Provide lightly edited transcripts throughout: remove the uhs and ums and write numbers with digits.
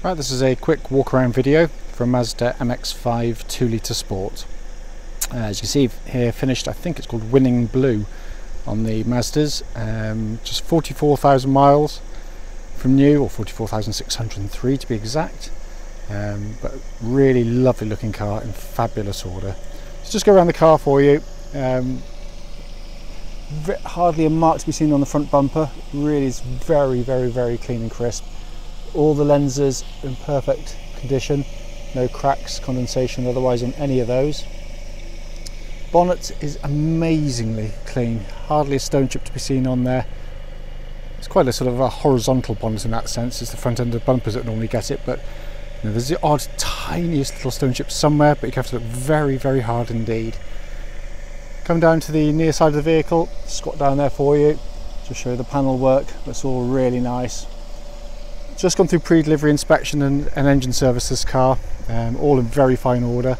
Right, this is a quick walk around video from Mazda MX-5 2-litre Sport. As you can see here, finished, I think it's called Winning Blue on the Mazdas. Just 44,000 miles from new, or 44,603 to be exact. But really lovely looking car in fabulous order. Let's just go around the car for you. Hardly a mark to be seen on the front bumper. Really is very clean and crisp. All the lenses in perfect condition, no cracks, condensation otherwise on any of those. Bonnet is amazingly clean, hardly a stone chip to be seen on there. It's quite a sort of a horizontal bonnet in that sense. It's the front end of the bumpers that normally get it, but you know, there's the odd tiniest little stone chip somewhere, but you have to look very hard indeed. Come down to the near side of the vehicle, squat down there for you, just show you the panel work. That's all really nice. Just gone through pre-delivery inspection and engine service this car, all in very fine order.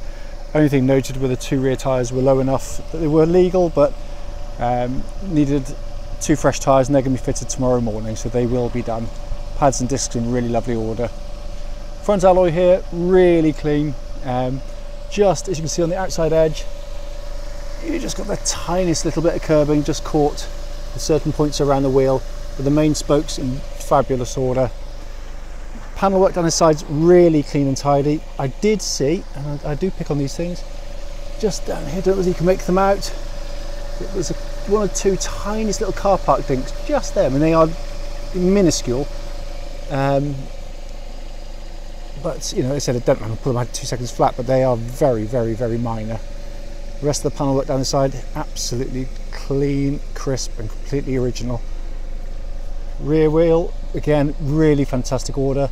Only thing noted were the two rear tyres were low enough that they were legal, but needed 2 fresh tyres, and they're going to be fitted tomorrow morning, so they will be done. Pads and discs in really lovely order. Front alloy here, really clean. Just as you can see on the outside edge, you just got the tiniest little bit of curbing just caught at certain points around the wheel, with the main spokes in fabulous order. Panel work down the sides, really clean and tidy. I did see, and I do pick on these things, just down here, don't know if you can make them out. It was one or two tiniest little car park dinks just there. I mean, they are minuscule. But, you know, they said I don't want to put them out 2 seconds flat, but they are very minor. The rest of the panel work down the side, absolutely clean, crisp, and completely original. Rear wheel, again, really fantastic order.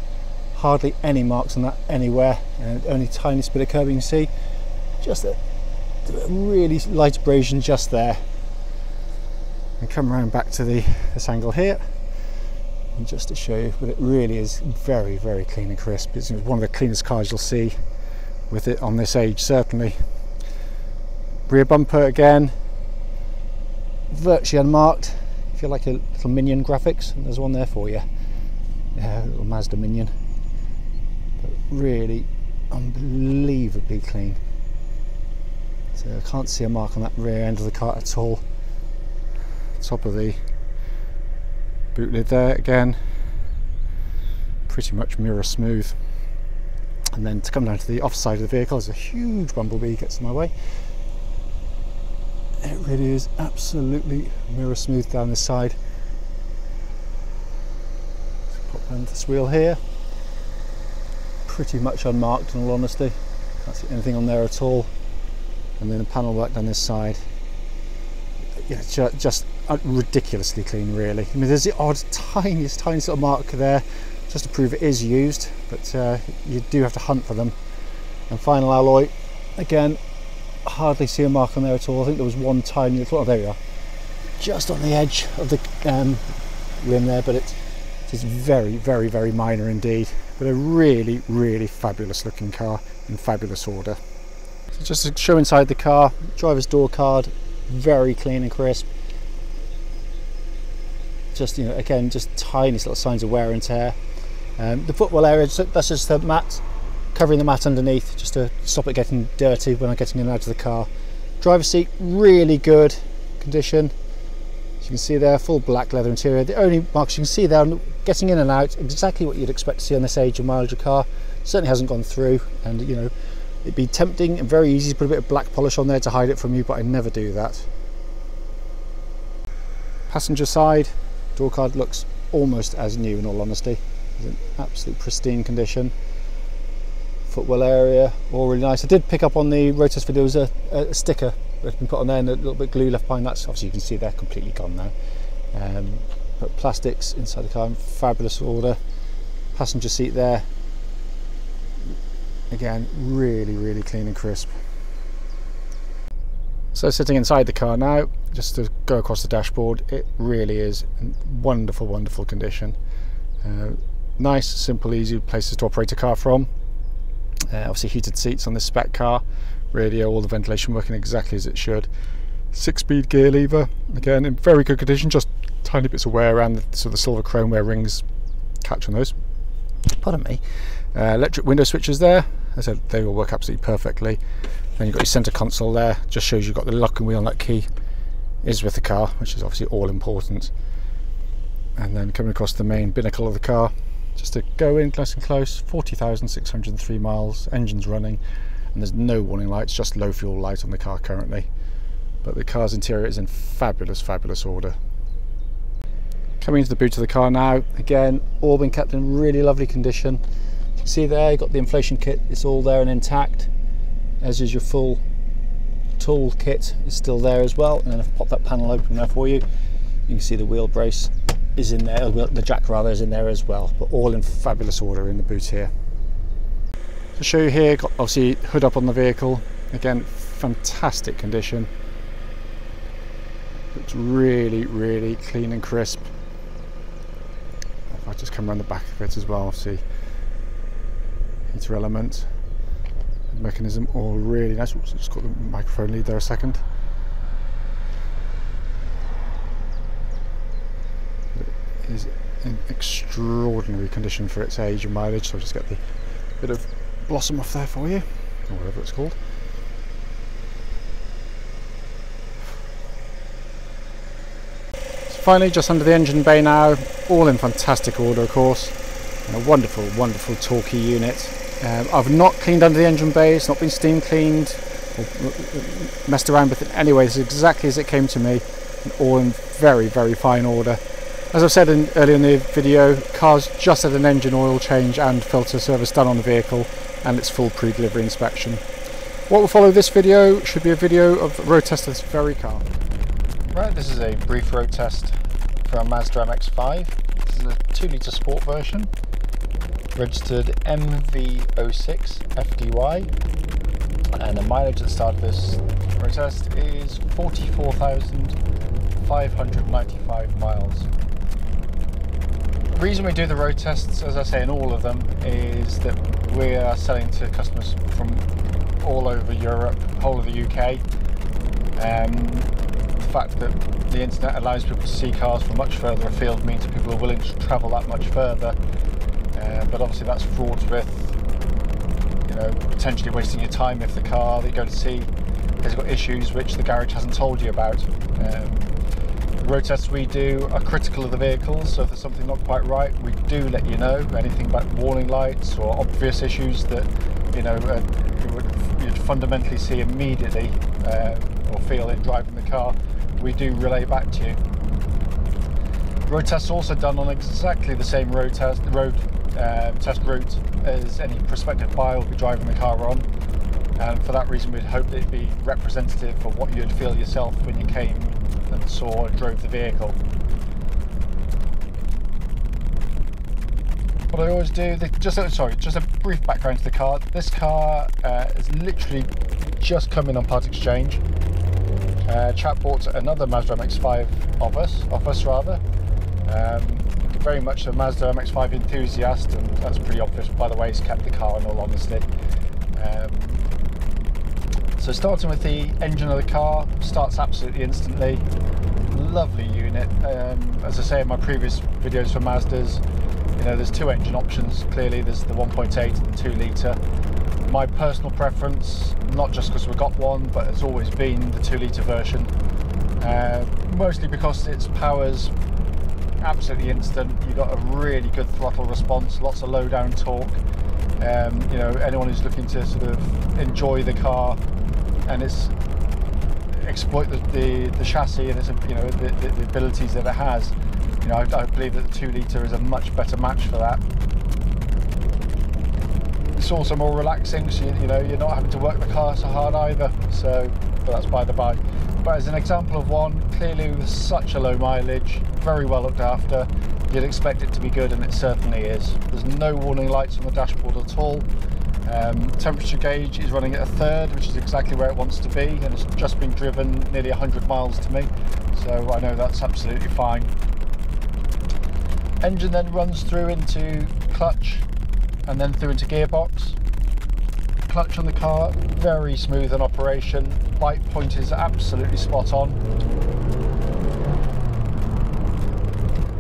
Hardly any marks on that anywhere, and only tiniest bit of curbing you see. Just a really light abrasion just there. And come around back to this angle here, and just to show you, but it really is very clean and crisp. It's one of the cleanest cars you'll see with it on this age, certainly. Rear bumper again, virtually unmarked. If you like a little minion graphics, there's one there for you. Yeah, a little Mazda minion. But really unbelievably clean. So I can't see a mark on that rear end of the car at all. Top of the boot lid there again, pretty much mirror smooth. And then to come down to the off side of the vehicle, there's a huge bumblebee gets in my way. It really is absolutely mirror smooth down this side. Let's pop down this wheel here. Pretty much unmarked in all honesty. Can't see anything on there at all. And then the panel work down this side. Yeah, just ridiculously clean really. I mean, there's the odd tiniest little mark there just to prove it is used, but you do have to hunt for them. And final alloy, again, hardly see a mark on there at all. I think there was one tiny little, oh there we are, just on the edge of the rim there, but it is very minor indeed. But a really fabulous looking car in fabulous order. So just to show inside the car, driver's door card, very clean and crisp. Just, you know, again, just tiniest little signs of wear and tear. The footwell area, that's just the mat, covering the mat underneath just to stop it getting dirty when I'm getting in and out of the car. Driver's seat, really good condition. As you can see there, full black leather interior. The only marks you can see there, getting in and out, exactly what you'd expect to see on this age of mileage of car. Certainly hasn't gone through, and you know, it'd be tempting and very easy to put a bit of black polish on there to hide it from you, but I never do that. Passenger side, door card looks almost as new in all honesty. It's in absolute pristine condition. Footwell area, all really nice. I did pick up on the road test video, there was a sticker that had been put on there and a little bit of glue left behind. That's obviously, you can see they're completely gone now. But plastics inside the car in fabulous order. Passenger seat there, again, really clean and crisp. So sitting inside the car now, just to go across the dashboard, it really is in wonderful condition. Nice, simple, easy places to operate a car from. Obviously heated seats on this spec car, radio, all the ventilation working exactly as it should. 6-speed gear lever, again in very good condition, just tiny bits of wear around the silver chrome where rings catch on those. pardon me, electric window switches there. As I said, they will work absolutely perfectly. Then you've got your centre console there, just shows you've got the lock and wheel nut key is with the car, which is obviously all important. And then coming across the main binnacle of the car, just to go in nice and close, 40,603 miles, engine's running, and there's no warning lights, just low fuel light on the car currently. But the car's interior is in fabulous order. Coming into the boot of the car now, again, all been kept in really lovely condition. You can see there, you've got the inflation kit, it's all there and intact, as is your full tool kit is still there as well. And then if I pop that panel open there for you, you can see the wheel brace is in there, the jack rather is in there as well, but all in fabulous order in the boot here. To show you here, got obviously hood up on the vehicle, again fantastic condition, looks really clean and crisp. If I just come around the back of it as well, see heater element, mechanism, all really nice. Oops, just got the microphone lead there a second. It is in extraordinary condition for its age and mileage, so I'll just get the bit of blossom off there for you, or whatever it's called. So finally, just under the engine bay now, all in fantastic order of course, and a wonderful torquey unit. I've not cleaned under the engine bay, it's not been steam cleaned or messed around with it anyway. This is exactly as it came to me, and all in very fine order. As I've said earlier in the video, car's just had an engine oil change and filter service done on the vehicle, and its full pre-delivery inspection. What will follow this video should be a video of the road test of this very car. Right, this is a brief road test for a Mazda MX-5. This is a 2-litre sport version, registered MV06FDY, and the mileage at the start of this road test is 44,595 miles. The reason we do the road tests, as I say in all of them, is that we are selling to customers from all over Europe, whole of the UK. The fact that the internet allows people to see cars from much further afield means that people are willing to travel that much further. But obviously that's fraught with, you know, potentially wasting your time if the car that you go to see has got issues which the garage hasn't told you about. The road tests we do are critical of the vehicle, so if there's something not quite right, we do let you know. Anything about warning lights or obvious issues that, you know, you'd fundamentally see immediately or feel in driving the car, we do relay back to you. Road tests also done on exactly the same test route as any prospective buyer will be driving the car on, and for that reason we'd hope that it'd be representative of what you'd feel yourself when you came and saw and drove the vehicle. What I always do, just a brief background to the car. This car is literally just come in on part exchange. Chap bought another Mazda MX-5 off us. Very much a Mazda MX-5 enthusiast, and that's pretty obvious by the way he's kept the car, in all honesty. So starting with the engine of the car, starts absolutely instantly. Lovely unit. As I say in my previous videos for Mazdas, you know, there's two engine options. Clearly there's the 1.8 and the 2 litre. My personal preference, not just because we've got one, but it's always been the 2 litre version. Mostly because its power's absolutely instant. You've got a really good throttle response, lots of low down torque. You know, anyone who's looking to sort of enjoy the car and it's exploit the chassis and its, you know, the abilities that it has, you know, I believe that the 2 litre is a much better match for that. It's also more relaxing, so you know, you're not having to work the car so hard either, so, but that's by the by. But as an example of one, clearly with such a low mileage, very well looked after, you'd expect it to be good, and it certainly is. There's no warning lights on the dashboard at all. Temperature gauge is running at 1/3, which is exactly where it wants to be, and it's just been driven nearly 100 miles to me, so I know that's absolutely fine. Engine then runs through into clutch and then through into gearbox. Clutch on the car, very smooth in operation. Bite point is absolutely spot on.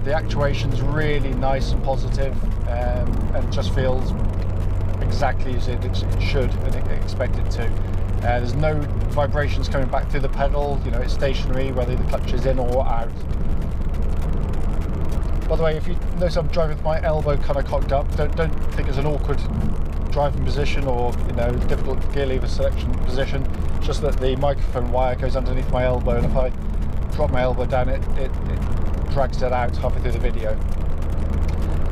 The actuation's really nice and positive. and it just feels exactly as it should and expect it to. There's no vibrations coming back through the pedal, you know, it's stationary whether the clutch is in or out. By the way, if you notice I'm driving with my elbow kind of cocked up, don't think it's an awkward driving position or, you know, difficult gear lever selection position. It's just that the microphone wire goes underneath my elbow, and if I drop my elbow down, it drags it out halfway through the video.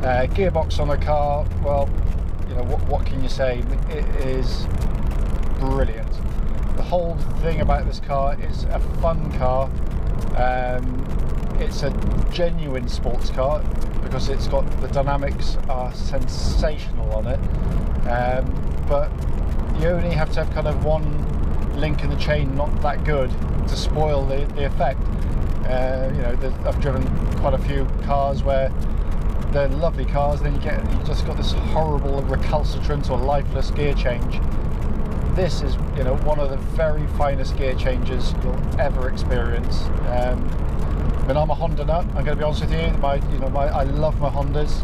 Gearbox on the car, well, you know, what can you say? It is brilliant. The whole thing about this car is a fun car. It's a genuine sports car because it's got, the dynamics are sensational on it, but you only have to have kind of one link in the chain not that good to spoil the effect. You know, I've driven quite a few cars where they're lovely cars, and then you just got this horrible recalcitrant or lifeless gear change. This is, you know, one of the very finest gear changes you'll ever experience. I mean, I'm a Honda nut, I'm going to be honest with you. I love my Hondas,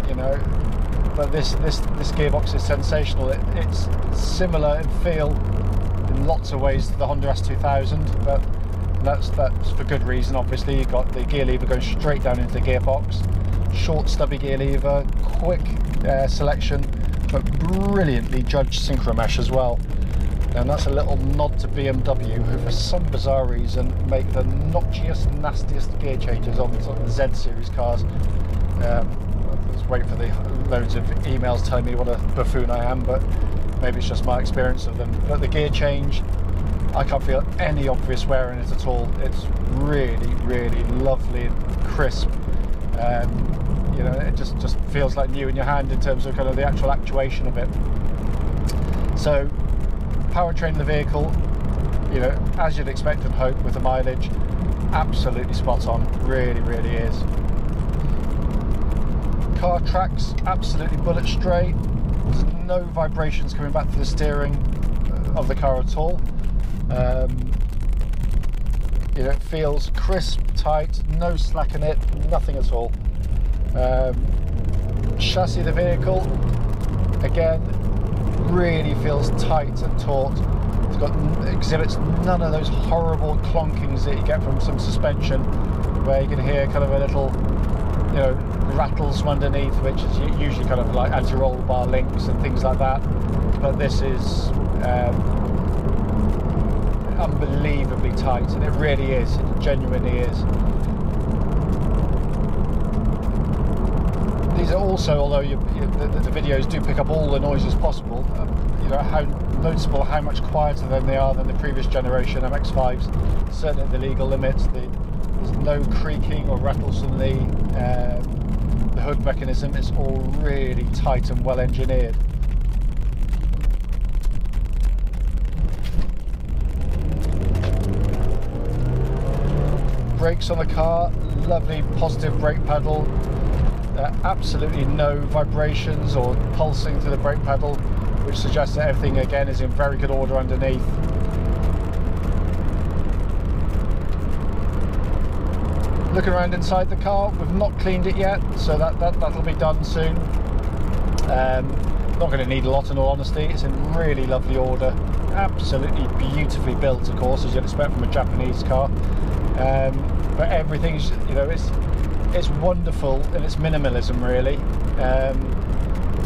you know, but this gearbox is sensational. It's similar in feel in lots of ways to the Honda S2000, but that's for good reason. Obviously, you've got the gear lever going straight down into the gearbox, short stubby gear lever, quick selection, but brilliantly judged synchro mesh as well. And that's a little nod to BMW, who for some bizarre reason make the notchiest, nastiest gear changes on the Z series cars. I was waiting for the loads of emails telling me what a buffoon I am, but maybe it's just my experience of them. But the gear change, I can't feel any obvious wear in it at all. It's really, really lovely and crisp. You know, it just feels like new in your hand in terms of kind of the actual actuation of it. So, powertrain of the vehicle, you know, as you'd expect and hope with the mileage, absolutely spot on. Really, really is. Car tracks absolutely bullet straight. There's no vibrations coming back to the steering of the car at all. You know, it feels crisp, tight, no slack in it, nothing at all. Chassis of the vehicle, again, really feels tight and taut. Exhibits none of those horrible clonkings that you get from some suspension, where you can hear kind of a little, you know, rattles from underneath, which is usually kind of like anti-roll bar links and things like that. But this is unbelievably tight, and it really is. It genuinely is. These are also, although the videos do pick up all the noises possible, you know, how noticeable, how much quieter than they are than the previous generation MX-5s. Certainly at the legal limits, there's no creaking or rattles from the hood mechanism. It's all really tight and well engineered. Brakes on the car, lovely positive brake pedal. Absolutely no vibrations or pulsing to the brake pedal, which suggests that everything again is in very good order underneath. Looking around inside the car, we've not cleaned it yet, so that'll be done soon. Not going to need a lot in all honesty. It's in really lovely order, absolutely beautifully built, of course, as you'd expect from a Japanese car. But everything's, you know, it's wonderful in its minimalism, really.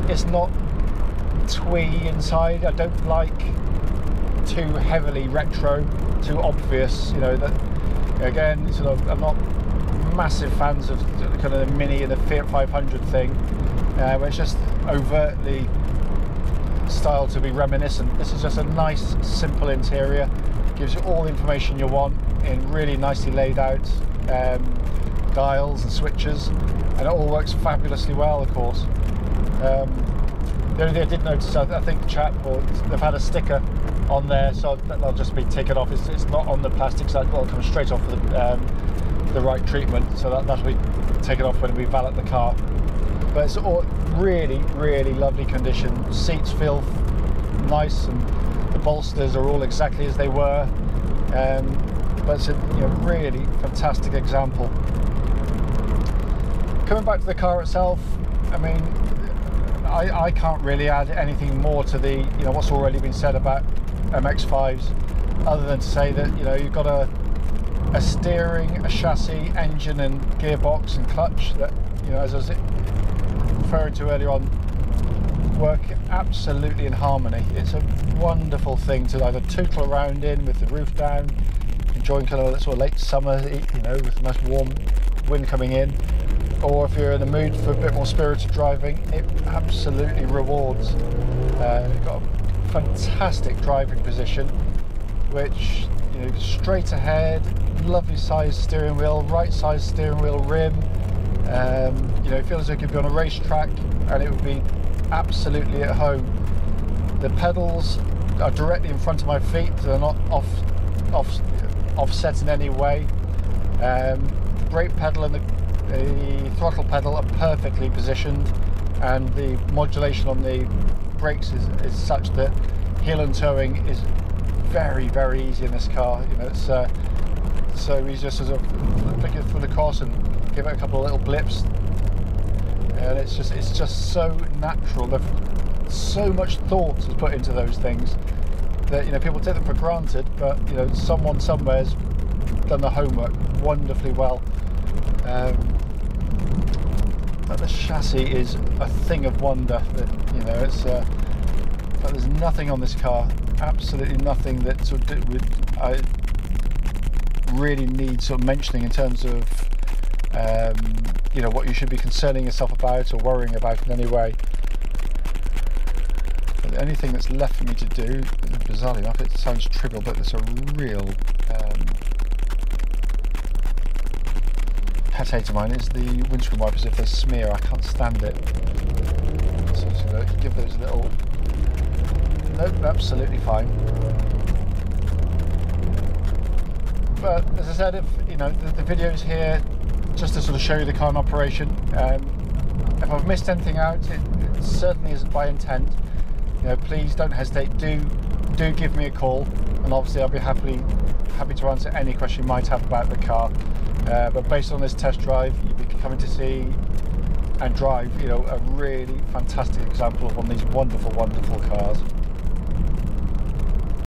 It's not twee inside. I don't like too heavily retro, too obvious, you know, that again, sort of, I'm not massive fans of kind of the Mini and the Fiat 500 thing, where it's just overtly styled to be reminiscent. This is just a nice, simple interior, gives you all the information you want in really nicely laid out dials and switches, and it all works fabulously well, of course. The only thing I did notice, I think the chap, or they've had a sticker on there, so that'll just be taken off. It's not on the plastic, so that'll come straight off with the right treatment, so that'll be taken off when we valet the car. But it's all really, really lovely condition. Seats feel nice, and the bolsters are all exactly as they were. But it's a really fantastic example. Coming back to the car itself, I mean, I can't really add anything more to the, you know, what's already been said about MX-5s, other than to say that, you know, you've got a steering, a chassis, engine and gearbox and clutch that, you know, as I was referring to earlier on, work absolutely in harmony. It's a wonderful thing to either tootle around in with the roof down, enjoying kind of that sort of late summer, you know, with a nice warm wind coming in, or if you're in the mood for a bit more spirited driving, it absolutely rewards. You've got a fantastic driving position, which, you know, straight ahead, lovely sized steering wheel, right sized steering wheel rim. You know, it feels like you'd be on a racetrack and it would be absolutely at home. The pedals are directly in front of my feet, they're not offset in any way. The brake pedal and the throttle pedal are perfectly positioned, and the modulation on the brakes is such that heel and towing is very, very easy in this car. You know, it's so easy just to sort of flick it through the cross and give it a couple of little blips, and it's just so natural. So much thought is put into those things that, you know, people take them for granted, but, you know, someone somewhere's done the homework wonderfully well. But the chassis is a thing of wonder. That, you know, it's but there's nothing on this car, absolutely nothing that sort of I really need sort of mentioning in terms of you know, what you should be concerning yourself about or worrying about in any way. But the only thing that's left for me to do, bizarrely enough, it sounds trivial, but it's a real pet hate of mine, is the windscreen wipers. If they smear, I can't stand it. So just going to give those a little... Nope, absolutely fine. But as I said, if you know, the video's here just to sort of show you the car in operation. If I've missed anything out, it certainly isn't by intent. You know, please don't hesitate. Do give me a call, and obviously I'll be happy to answer any question you might have about the car. But based on this test drive, you'll be coming to see and drive, you know, a really fantastic example of one of these wonderful, wonderful cars.